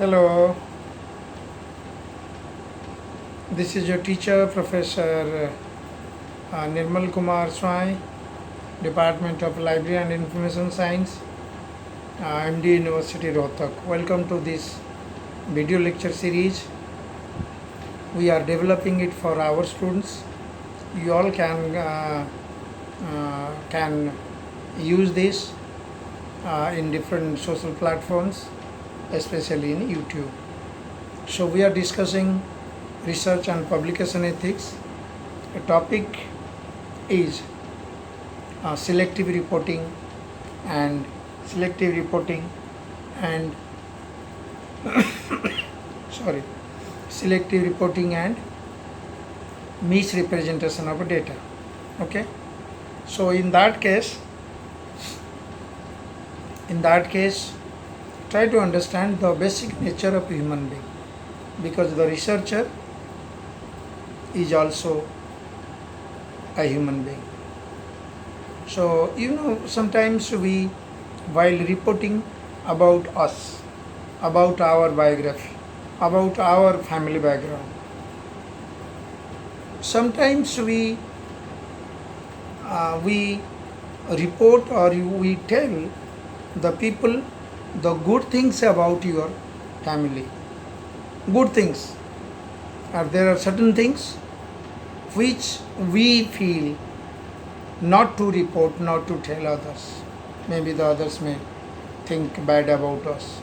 Hello, this is your teacher, Professor Nirmal Kumar Swai, Department of Library and Information Science, MD University Rohtak. Welcome to this video lecture series. We are developing it for our students. You all can use this in different social platforms, especially in YouTube. So we are discussing research and publication ethics. The topic is selective reporting and selective reporting and sorry selective reporting and misrepresentation of data. Okay, so in that case try to understand the basic nature of human being, because the researcher is also a human being. So sometimes we, while reporting about us, about our biography, about our family background, sometimes we report or we tell the people the good things about your family, good things, or there are certain things which we feel not to report, not to tell others. Maybe the others may think bad about us.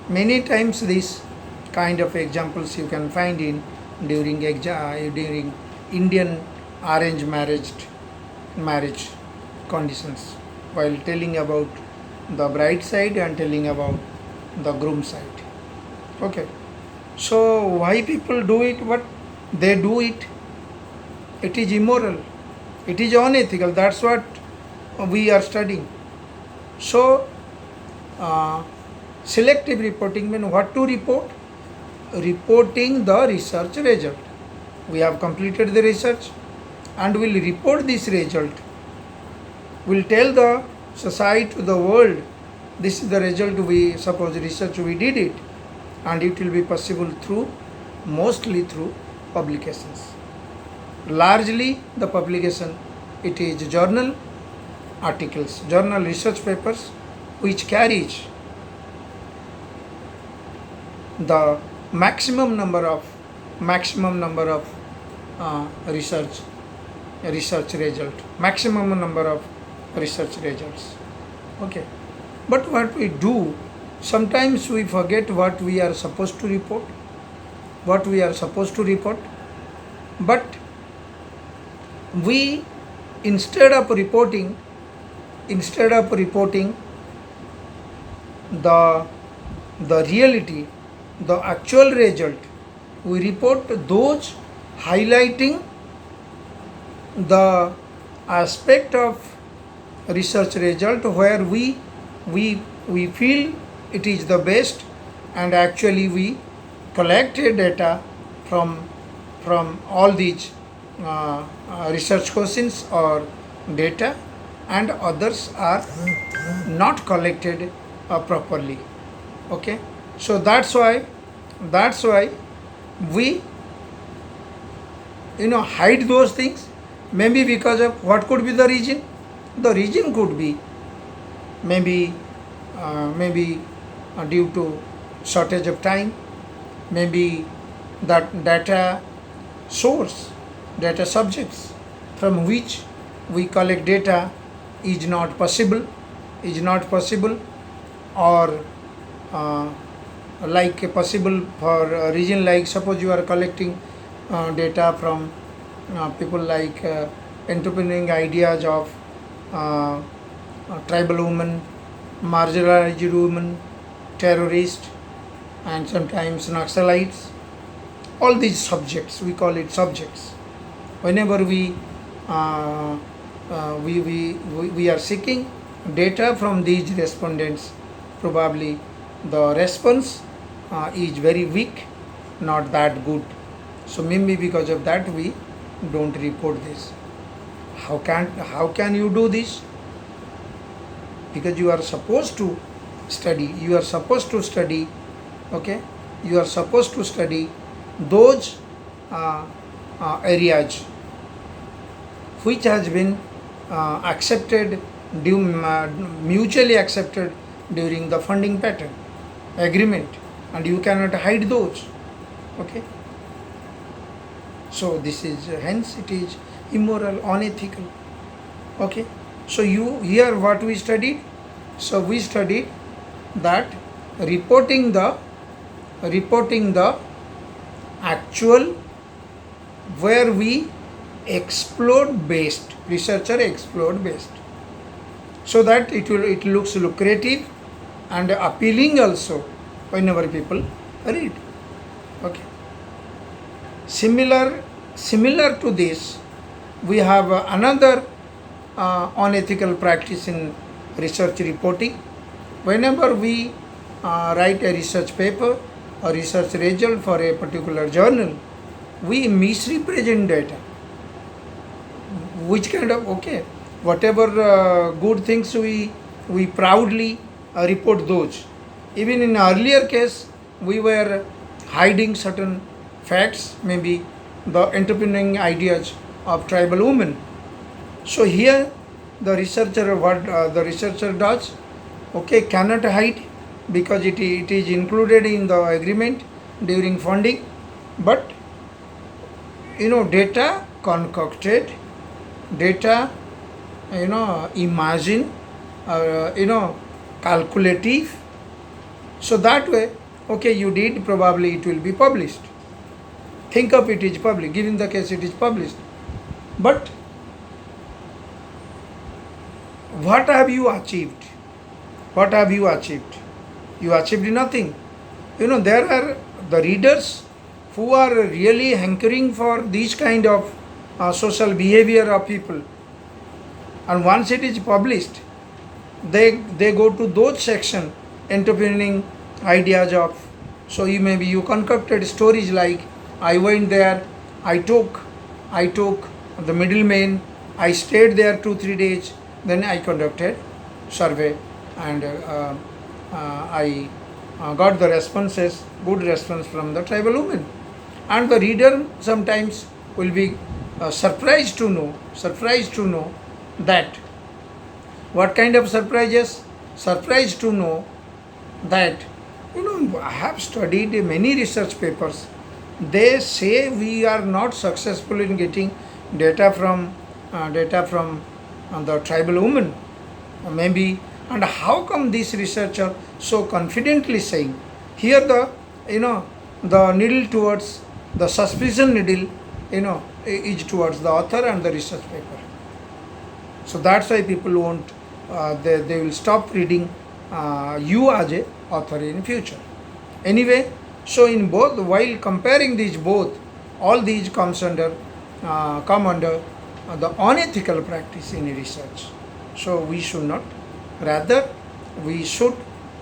Many times this kind of examples you can find in during Indian arranged marriage conditions, while telling about the bride side and telling about the groom side. Okay, so why people do it? What they do it? It is immoral. It is unethical. That's what we are studying. So selective reporting means what to report? Reporting the research result. We have completed the research and will report this result. We'll tell the society, the world, this is the result. We suppose research we did it, and it will be possible mostly through publications. Largely the publication, it is journal articles, journal research papers, which carries the maximum number of research result, maximum number of research results. Okay, but what we do, sometimes we forget what we are supposed to report, but we, instead of reporting the reality, the actual result, we report those highlighting the aspect of research result where we feel it is the best, and actually we collected data from all these research questions or data, and others are not collected properly. Okay, so that's why we hide those things. Maybe because of what could be the reason? The reason could be maybe due to shortage of time, maybe that data source, data subjects from which we collect data is not possible, or like possible for a region, like suppose you are collecting data from people like entrepreneuring ideas of tribal women, marginalized women, terrorists, and sometimes Naxalites. All these subjects, we call it subjects. Whenever we are seeking data from these respondents, probably the response is very weak, not that good. So maybe because of that we don't report this. How can you do this? Because you are supposed to study, okay, you are supposed to study those uh, areas which has been accepted, mutually accepted during the funding pattern agreement, and you cannot hide those. Okay, so this is hence it is immoral, unethical. Okay, so you here what we studied, so we studied that reporting the actual, where we explode based, researcher explode based, so that it looks lucrative and appealing also whenever people read. Okay, similar to this, we have another unethical practice in research reporting. Whenever we write a research paper or research result for a particular journal, we misrepresent data. Which kind of, okay, whatever good things we proudly report those. Even in earlier case, we were hiding certain facts, maybe the entrepreneurial ideas of tribal women. So here the researcher, what the researcher does, okay, cannot hide because it is included in the agreement during funding, but data concocted, data imagine, calculative, so that way, okay, you did, probably it will be published. Think of it is public, given the case it is published, but what have you achieved? What have you achieved? You achieved nothing. There are the readers who are really hankering for this kind of social behavior of people, and once it is published, they go to those section entrepreneuring ideas of. So you concocted stories like, I went there, I took the middleman, I stayed there 2-3 days, then I conducted survey, and I got the responses, good response from the tribal women. And the reader sometimes will be surprised to know that, what kind of surprises? Surprised to know that, I have studied many research papers. They say we are not successful in getting data from the tribal women, maybe. And how come this researcher so confidently saying? Here the needle towards the suspicion needle, is towards the author and the research paper. So that's why people won't, they will stop reading you as a author in future. Anyway, so in both, while comparing these both, all these come under the unethical practice in research. So we should not, rather we should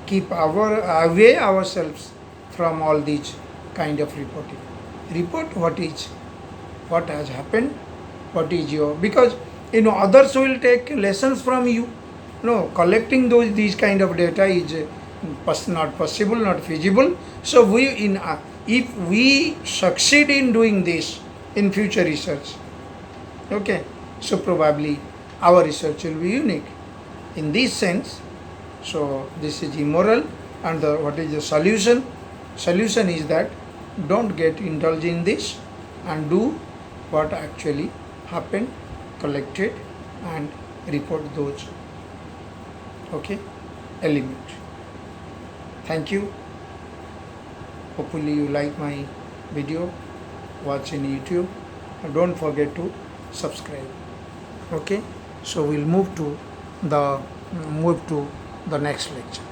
keep away ourselves from all these kind of reporting. Report what has happened, what is your, because others will take lessons from you. Collecting these kind of data is not possible, not feasible. So if we succeed in doing this in future research, okay, so probably our research will be unique in this sense. So this is immoral, and what is the solution? Solution is that don't get indulged in this, and do what actually happened, collected, and report those, okay, element. Thank you. Hopefully you like my video, watch in YouTube, and don't forget to subscribe. Okay, so we'll move to the next lecture.